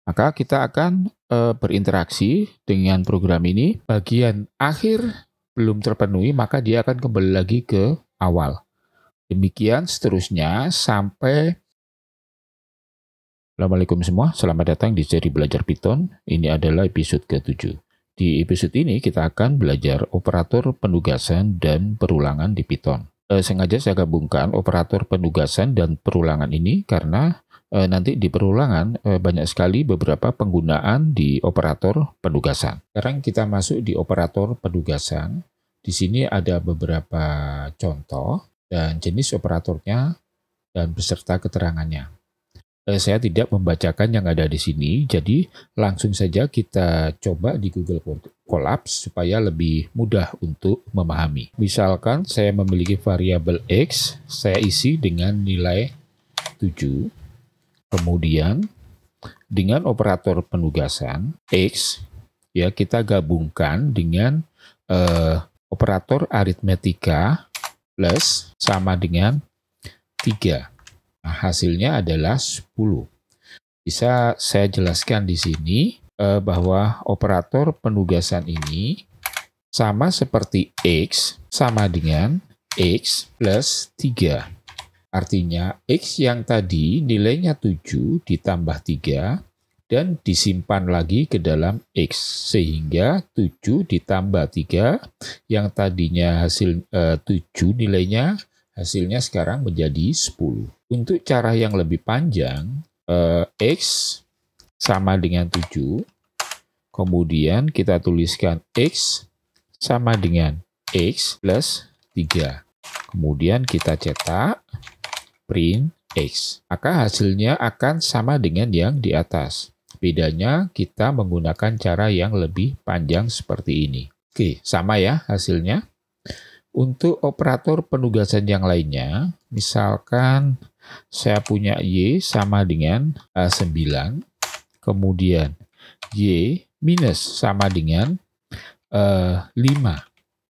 Maka kita akan berinteraksi dengan program ini. Bagian akhir belum terpenuhi, maka dia akan kembali lagi ke awal. Demikian seterusnya sampai. Assalamualaikum semua, selamat datang di seri Belajar Python. Ini adalah episode ke-7. Di episode ini kita akan belajar operator penugasan dan perulangan di Python. Sengaja saya gabungkan operator penugasan dan perulangan ini karena nanti di perulangan banyak sekali beberapa penggunaan di operator penugasan. Sekarang kita masuk di operator penugasan. Di sini ada beberapa contoh dan jenis operatornya dan beserta keterangannya. Saya tidak membacakan yang ada di sini, jadi langsung saja kita coba di Google Colabs supaya lebih mudah untuk memahami. Misalkan saya memiliki variabel X, saya isi dengan nilai 7. Kemudian dengan operator penugasan X, ya kita gabungkan dengan operator aritmetika plus sama dengan 3. Nah, hasilnya adalah 10. Bisa saya jelaskan di sini bahwa operator penugasan ini sama seperti X sama dengan X plus 3. Artinya X yang tadi nilainya 7 ditambah 3 dan disimpan lagi ke dalam X. Sehingga 7 ditambah 3 yang tadinya hasil 7 nilainya, hasilnya sekarang menjadi 10. Untuk cara yang lebih panjang, X sama dengan 7, kemudian kita tuliskan X sama dengan X plus 3. Kemudian kita cetak print X. Maka hasilnya akan sama dengan yang di atas. Bedanya kita menggunakan cara yang lebih panjang seperti ini. Oke, sama ya hasilnya. Untuk operator penugasan yang lainnya, misalkan saya punya Y sama dengan 9, kemudian Y minus sama dengan 5.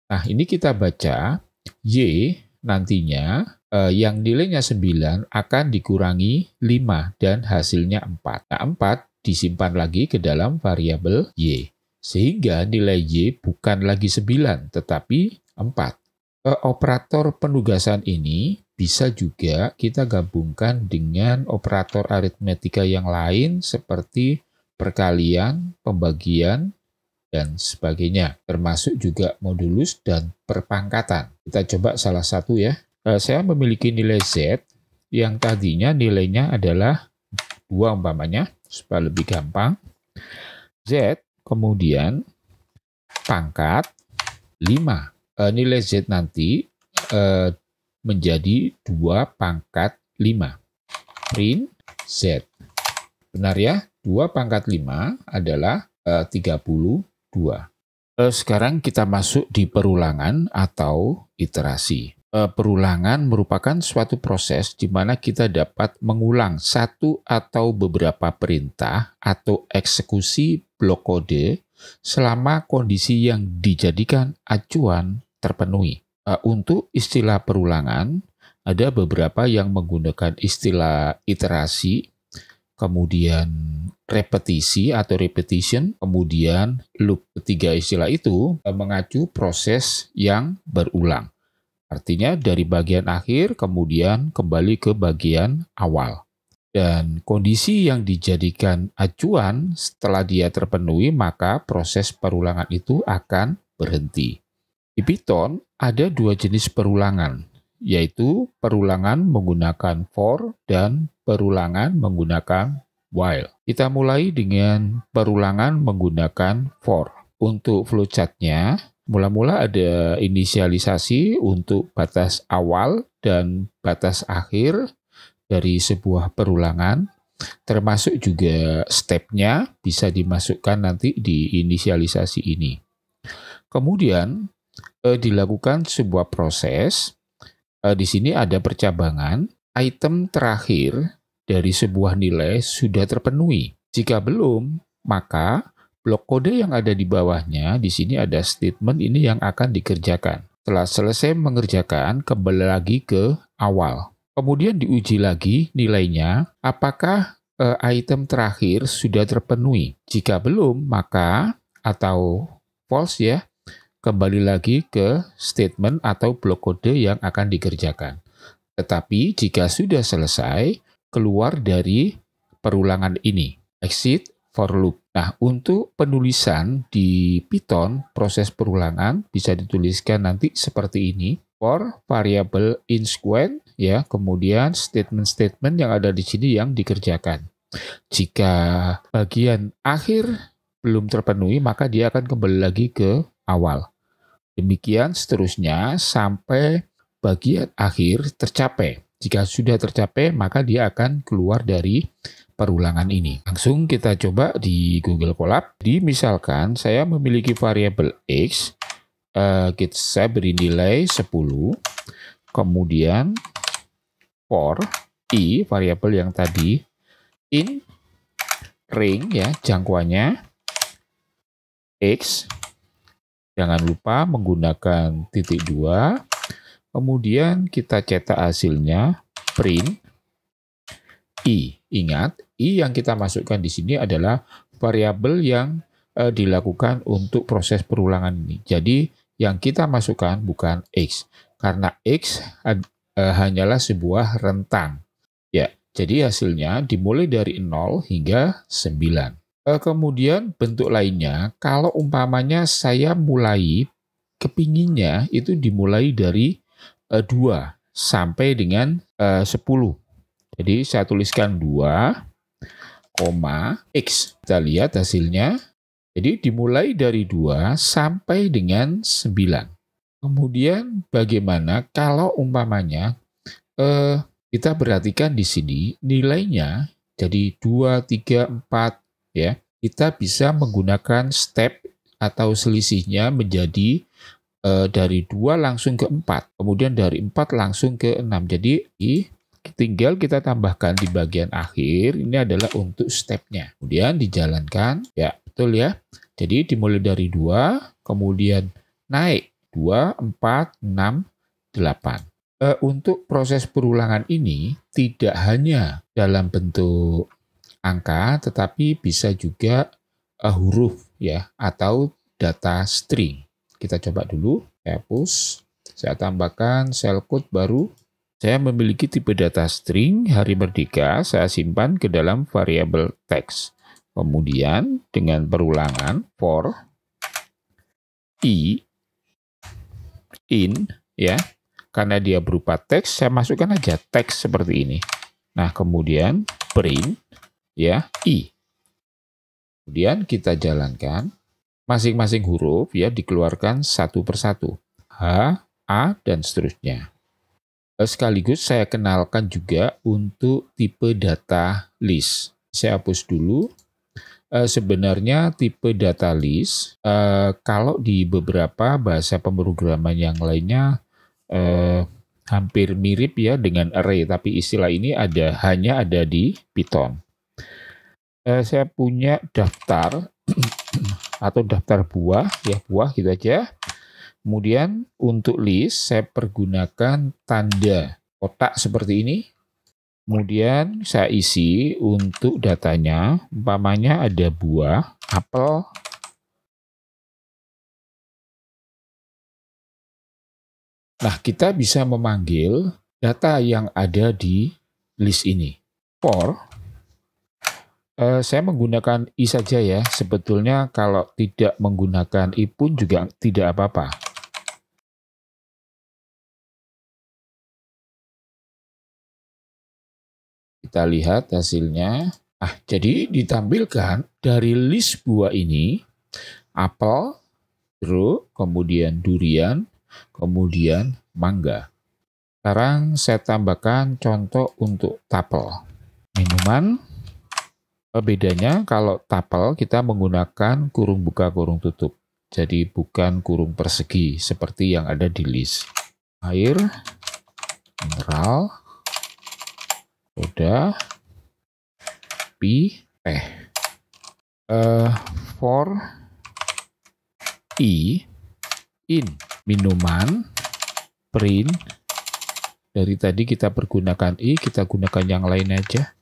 Nah, ini kita baca Y nantinya yang nilainya 9 akan dikurangi 5 dan hasilnya 4. Nah, 4 disimpan lagi ke dalam variabel Y. Sehingga nilai Y bukan lagi 9, tetapi 4. Operator penugasan ini bisa juga kita gabungkan dengan operator aritmetika yang lain seperti perkalian, pembagian, dan sebagainya. Termasuk juga modulus dan perpangkatan. Kita coba salah satu ya. Saya memiliki nilai Z yang tadinya nilainya adalah 2 umpamanya, supaya lebih gampang. Z kemudian pangkat 5. Nilai Z nanti menjadi 2 pangkat 5. Print Z. Benar ya? 2 pangkat 5 adalah 32. Sekarang kita masuk di perulangan atau iterasi. Perulangan merupakan suatu proses di mana kita dapat mengulang satu atau beberapa perintah atau eksekusi blok kode selama kondisi yang dijadikan acuan terpenuhi. Untuk istilah perulangan, ada beberapa yang menggunakan istilah iterasi, kemudian repetisi atau repetition, kemudian loop. Ketiga istilah itu mengacu proses yang berulang. Artinya dari bagian akhir kemudian kembali ke bagian awal. Dan kondisi yang dijadikan acuan setelah dia terpenuhi, maka proses perulangan itu akan berhenti. Di Python ada 2 jenis perulangan, yaitu perulangan menggunakan for dan perulangan menggunakan while. Kita mulai dengan perulangan menggunakan for. Untuk flowchart-nya, mula-mula ada inisialisasi untuk batas awal dan batas akhir dari sebuah perulangan, termasuk juga step-nya bisa dimasukkan nanti di inisialisasi ini. Kemudian dilakukan sebuah proses. Di sini ada percabangan. Item terakhir dari sebuah nilai sudah terpenuhi. Jika belum, maka blok kode yang ada di bawahnya, di sini ada statement ini yang akan dikerjakan. Setelah selesai mengerjakan, kembali lagi ke awal. Kemudian diuji lagi nilainya, apakah item terakhir sudah terpenuhi. Jika belum, maka atau false ya, kembali lagi ke statement atau blok kode yang akan dikerjakan. Tetapi jika sudah selesai, keluar dari perulangan ini, exit for loop. Nah, untuk penulisan di Python, proses perulangan bisa dituliskan nanti seperti ini. For variable in square, ya, kemudian statement-statement yang ada di sini yang dikerjakan. Jika bagian akhir belum terpenuhi, maka dia akan kembali lagi ke awal. Demikian seterusnya sampai bagian akhir tercapai. Jika sudah tercapai, maka dia akan keluar dari perulangan ini. Langsung kita coba di Google Colab. Jadi misalkan saya memiliki variabel X, saya beri nilai 10, kemudian for I, variabel yang tadi, in ring ya, jangkauannya X, jangan lupa menggunakan titik 2, kemudian kita cetak hasilnya, print I. Ingat, I yang kita masukkan di sini adalah variabel yang dilakukan untuk proses perulangan ini. Jadi, yang kita masukkan bukan X, karena X hanyalah sebuah rentang. Ya, jadi hasilnya dimulai dari 0 hingga 9. Kemudian bentuk lainnya, kalau umpamanya saya mulai kepinginnya itu dimulai dari 2 sampai dengan 10. Jadi saya tuliskan 2, X. Kita lihat hasilnya. Jadi dimulai dari 2 sampai dengan 9. Kemudian bagaimana kalau umpamanya kita perhatikan di sini nilainya jadi 2, 3, 4 ya. Kita bisa menggunakan step atau selisihnya menjadi dari 2 langsung ke 4. Kemudian dari 4 langsung ke 6. Jadi tinggal kita tambahkan di bagian akhir, ini adalah untuk stepnya. Kemudian dijalankan, ya betul ya. Jadi dimulai dari 2, kemudian naik 2, 4, 6, 8. Untuk proses perulangan ini tidak hanya dalam bentuk angka, tetapi bisa juga huruf ya, atau data string. Kita coba dulu, saya hapus, saya tambahkan shell code baru. Saya memiliki tipe data string hari merdeka, saya simpan ke dalam variabel text. Kemudian dengan perulangan for I in ya, karena dia berupa teks, saya masukkan aja teks seperti ini. Nah, kemudian print ya I. Kemudian kita jalankan masing-masing huruf ya dikeluarkan satu persatu. H, A dan seterusnya. Sekaligus saya kenalkan juga untuk tipe data list. Saya hapus dulu. Sebenarnya tipe data list, kalau di beberapa bahasa pemrograman yang lainnya hampir mirip ya dengan array, tapi istilah ini hanya ada di Python. Saya punya daftar atau daftar buah, ya buah gitu aja. Kemudian untuk list saya pergunakan tanda kotak seperti ini. Kemudian saya isi untuk datanya, umpamanya ada buah, apel, nah kita bisa memanggil data yang ada di list ini. For, saya menggunakan i saja ya, sebetulnya kalau tidak menggunakan i pun juga tidak apa-apa. Kita lihat hasilnya. Jadi ditampilkan dari list buah ini, apel, jeruk, kemudian durian, kemudian mangga. Sekarang saya tambahkan contoh untuk tapel. Minuman, bedanya kalau tapel kita menggunakan kurung buka, kurung tutup. Jadi bukan kurung persegi seperti yang ada di list. Air, mineral, soda, teh. For I in minuman, print, dari tadi kita pergunakan i, kita gunakan yang lain aja.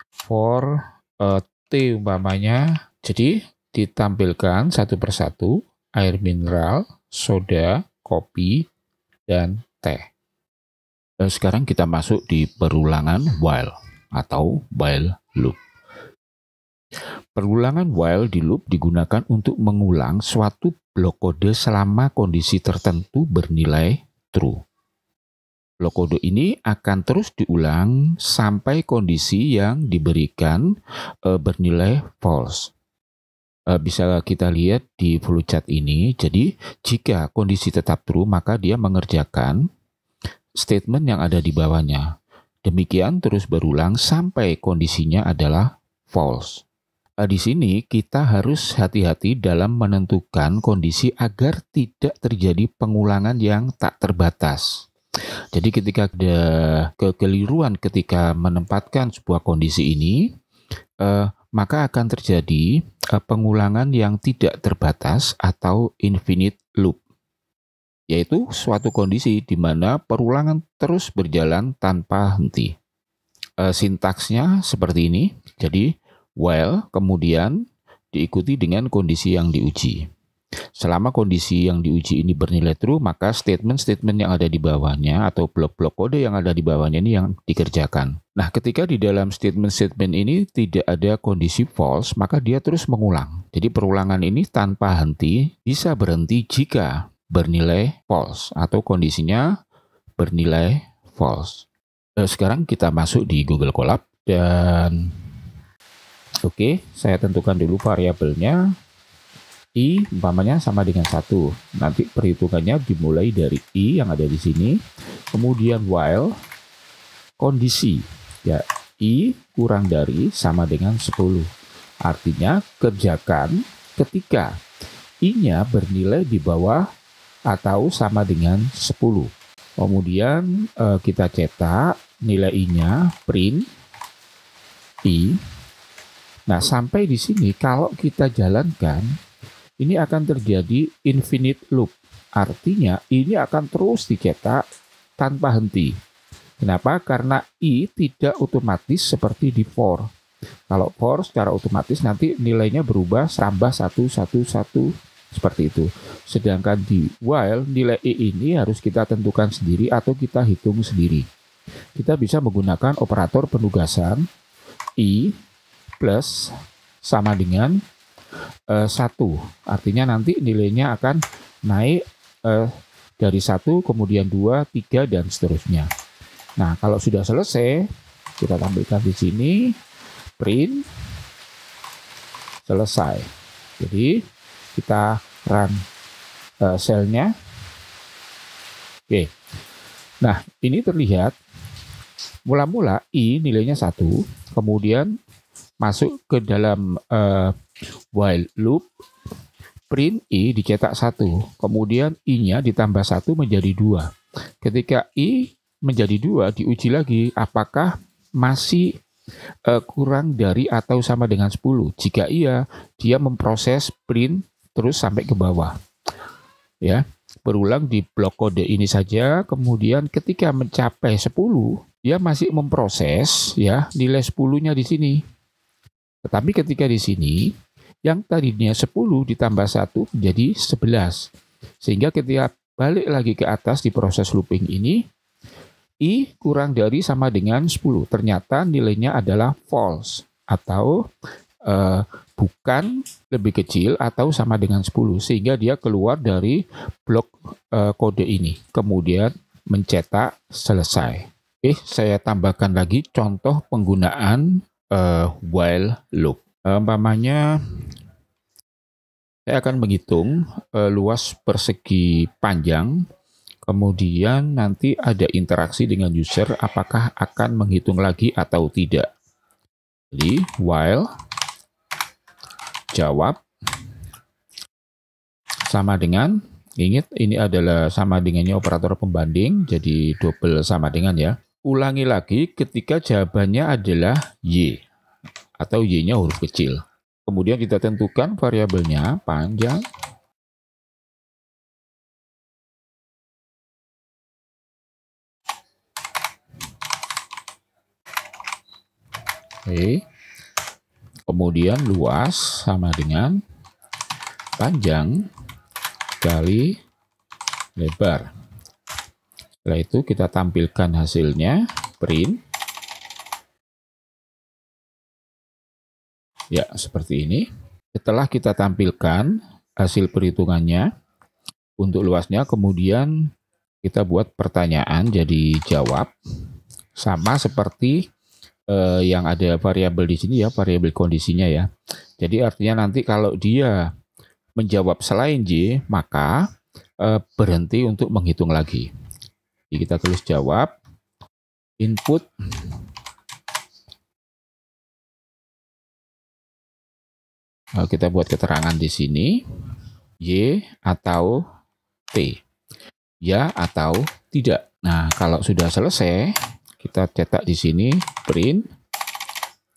For T umpamanya. Jadi ditampilkan satu persatu air mineral, soda, kopi, dan teh. Sekarang kita masuk di perulangan while atau while loop. Perulangan while di loop digunakan untuk mengulang suatu blok kode selama kondisi tertentu bernilai true. Blok kode ini akan terus diulang sampai kondisi yang diberikan bernilai false. Bisa kita lihat di flowchart ini. Jadi, jika kondisi tetap true, maka dia mengerjakan statement yang ada di bawahnya. Demikian terus berulang sampai kondisinya adalah false. Di sini kita harus hati-hati dalam menentukan kondisi agar tidak terjadi pengulangan yang tak terbatas. Jadi ketika ada kekeliruan ketika menempatkan sebuah kondisi ini, maka akan terjadi pengulangan yang tidak terbatas atau infinite loop, yaitu suatu kondisi di mana perulangan terus berjalan tanpa henti. Sintaksnya seperti ini, jadi while kemudian diikuti dengan kondisi yang diuji. Selama kondisi yang diuji ini bernilai true, maka statement-statement yang ada di bawahnya atau blok-blok kode yang ada di bawahnya ini yang dikerjakan. Nah, ketika di dalam statement-statement ini tidak ada kondisi false, maka dia terus mengulang. Jadi perulangan ini tanpa henti bisa berhenti jika bernilai false atau kondisinya bernilai false. Sekarang kita masuk di Google Colab dan oke, saya tentukan dulu variabelnya. I umpamanya sama dengan 1. Nanti perhitungannya dimulai dari I yang ada di sini. Kemudian while kondisi. Ya, I kurang dari sama dengan 10. Artinya kerjakan ketika I-nya bernilai di bawah atau sama dengan 10. Kemudian kita cetak nilai I-nya, print I. Nah, sampai di sini kalau kita jalankan, ini akan terjadi infinite loop. Artinya ini akan terus dicetak tanpa henti. Kenapa? Karena I tidak otomatis seperti di for. Kalau for secara otomatis nanti nilainya berubah tambah 1, 1, 1 seperti itu. Sedangkan di while nilai I ini harus kita tentukan sendiri atau kita hitung sendiri. Kita bisa menggunakan operator penugasan I plus sama dengan 1. Artinya nanti nilainya akan naik dari 1, kemudian 2, 3, dan seterusnya. Nah, kalau sudah selesai, kita tampilkan di sini, print, selesai. Jadi, kita run selnya. Oke. Nah, ini terlihat, mula-mula I nilainya 1, kemudian masuk ke dalam while loop, print I dicetak 1, kemudian I-nya ditambah 1 menjadi 2. Ketika I menjadi 2, diuji lagi apakah masih kurang dari atau sama dengan 10. Jika iya, dia memproses print terus sampai ke bawah. Ya, berulang di blok kode ini saja, kemudian ketika mencapai 10, dia masih memproses ya nilai 10-nya di sini. Tetapi ketika di sini, yang tadinya 10 ditambah 1 menjadi 11. Sehingga ketika balik lagi ke atas di proses looping ini, I kurang dari sama dengan 10. Ternyata nilainya adalah false atau bukan lebih kecil atau sama dengan 10. Sehingga dia keluar dari blok kode ini. Kemudian mencetak selesai. Oke, saya tambahkan lagi contoh penggunaan while loop. Umpamanya saya akan menghitung luas persegi panjang, kemudian nanti ada interaksi dengan user apakah akan menghitung lagi atau tidak. Jadi while jawab sama dengan, ingat ini adalah sama dengannya operator pembanding, jadi double sama dengan ya. Ulangi lagi ketika jawabannya adalah Y atau Y-nya huruf kecil. Kemudian kita tentukan variabelnya panjang. Oke. Kemudian luas sama dengan panjang kali lebar. Setelah itu kita tampilkan hasilnya, print. Ya, seperti ini. Setelah kita tampilkan hasil perhitungannya untuk luasnya, kemudian kita buat pertanyaan jadi jawab. Sama seperti yang ada variabel di sini ya, variabel kondisinya ya. Jadi artinya nanti kalau dia menjawab selain J, maka berhenti untuk menghitung lagi. Jadi kita tulis jawab, input, kita buat keterangan di sini, Y atau T, ya atau tidak. Nah, kalau sudah selesai, kita cetak di sini, print,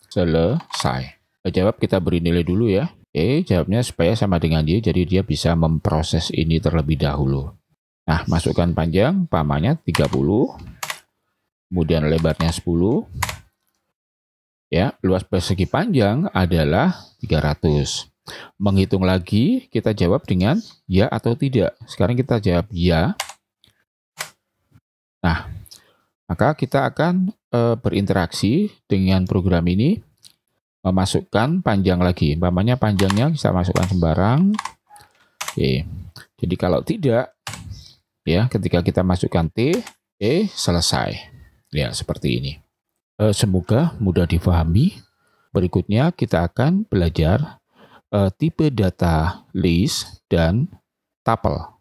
selesai. Jawab kita beri nilai dulu ya. Jawabnya supaya sama dengan Y, jadi dia bisa memproses ini terlebih dahulu. Nah, masukkan panjang, umpamanya 30, kemudian lebarnya 10. Ya, luas persegi panjang adalah 300. Menghitung lagi, kita jawab dengan ya atau tidak. Sekarang kita jawab ya. Nah, maka kita akan berinteraksi dengan program ini, memasukkan panjang lagi. Umpamanya panjangnya bisa masukkan sembarang. Oke. Jadi kalau tidak, ya ketika kita masukkan T, selesai. Ya, seperti ini. Semoga mudah difahami. Berikutnya kita akan belajar tipe data list dan tuple.